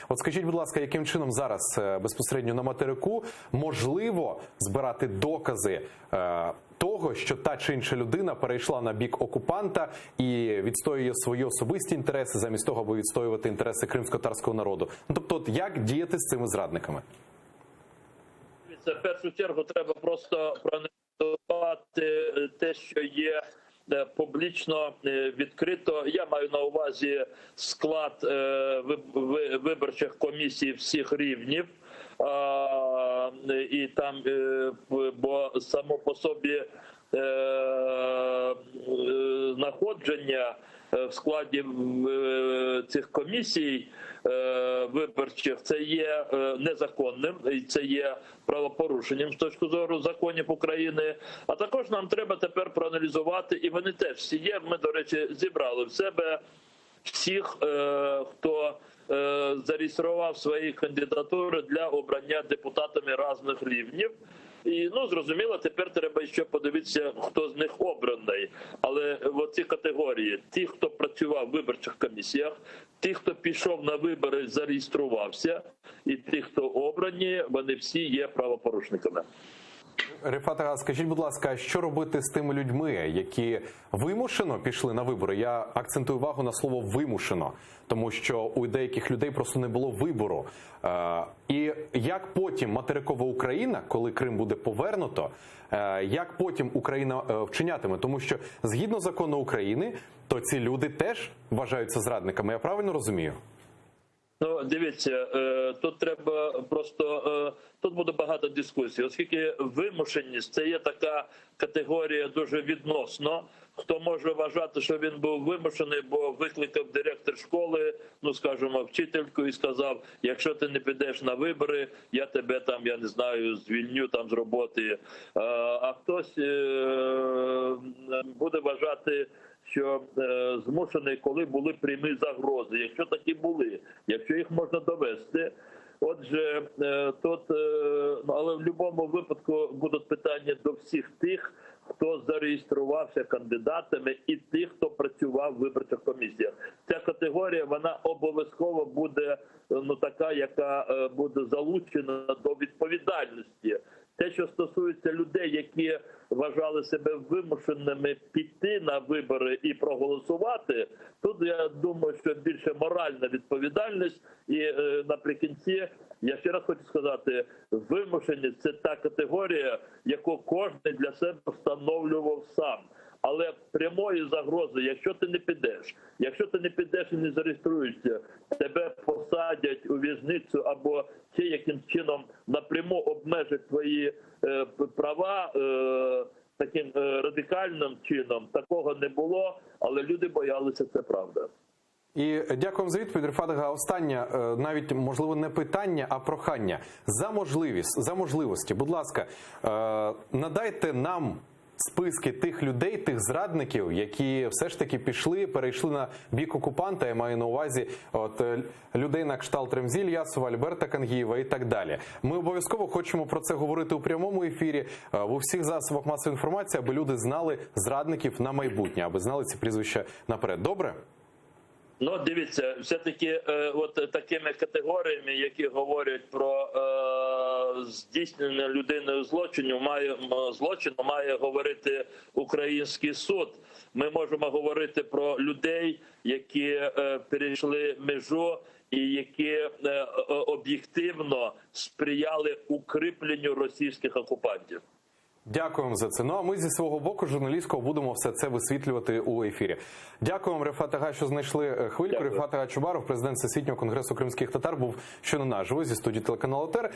От скажіть, будь ласка, яким чином зараз безпосередньо на материку можливо збирати докази того, що та чи інша людина перейшла на бік окупанта і відстоює свої особисті інтереси замість того, аби відстоювати інтереси кримськотатарського народу? Ну, тобто, от як діяти з цими зрадниками? В першу чергу треба просто проаналізувати те, що є публічно відкрито. Я маю на увазі склад виборчих комісій всіх рівнів. І там, бо само по собі знаходження в складі цих комісій виборчих це є незаконним і це є правопорушенням з точки зору законів України. А також нам треба тепер проаналізувати, і вони теж всі є. Ми, до речі, зібрали в себе всіх, хто зареєстрував свої кандидатури для обрання депутатами різних рівнів. І, зрозуміло, тепер треба ще подивитися, хто з них обраний. Але в ці категорії, ті, хто працював в виборчих комісіях, ті, хто пішов на вибори, зареєструвався, і ті, хто обрані, вони всі є правопорушниками. Рефат Ага, скажіть, будь ласка, що робити з тими людьми, які вимушено пішли на вибори? Я акцентую увагу на слово «вимушено», тому що у деяких людей просто не було вибору. І як потім материкова Україна, коли Крим буде повернуто, як потім Україна вчинятиме? Тому що згідно закону України, то ці люди теж вважаються зрадниками. Я правильно розумію? Дивіться, тут треба просто, тут буде багато дискусій, оскільки вимушеність – це є така категорія дуже відносно. Хто може вважати, що він був вимушений, бо викликав директор школи, скажімо, вчительку і сказав, якщо ти не підеш на вибори, я тебе там, я не знаю, звільню там з роботи. А хтось буде вважати, що змушений, коли були прямі загрози, якщо такі були, якщо їх можна довести. Отже, тут, але в будь-якому випадку будуть питання до всіх тих, хто зареєструвався кандидатами, і тих, хто працював в виборчих комісіях. Ця категорія, вона обов'язково буде така, яка буде залучена до відповідальності. Те, що стосується людей, які вважали себе вимушеними піти на вибори і проголосувати, тут, я думаю, що більше моральна відповідальність. І наприкінці, я ще раз хочу сказати, вимушеність – це та категорія, яку кожен для себе встановлював сам. Але прямої загрози, якщо ти не підеш і не зареєструєшся, тебе посадять у в'язницю або ще яким чином напряму обмежать твої права таким радикальним чином, такого не було, але люди боялися, це правда. І дякуємо за відповідь, Рефат Ага. Останнє, навіть, можливо, не питання, а прохання. За можливості, будь ласка, надайте нам списки тих людей, тих зрадників, які все ж таки перейшли на бік окупанта, я маю на увазі людей на кшталт Ремзі Ільясова, Альберта Кангієва і так далі. Ми обов'язково хочемо про це говорити у прямому ефірі, в усіх засобах масової інформації, аби люди знали зрадників на майбутнє, аби знали ці прізвища наперед. Добре? Дивіться, все-таки от такими категоріями, які говорять про здійснення людиною злочину, має говорити український суд. Ми можемо говорити про людей, які перейшли межу і які об'єктивно сприяли укріпленню російських окупантів. Дякуємо за це. А ми зі свого боку журналістського будемо все це висвітлювати у ефірі. Дякуємо, Рефат Ага, що знайшли хвильку. Рефат Ага Чубаров, президент Всесвітнього конгресу кримських татар, був щойно наживо зі студії телеканалу ТЕР.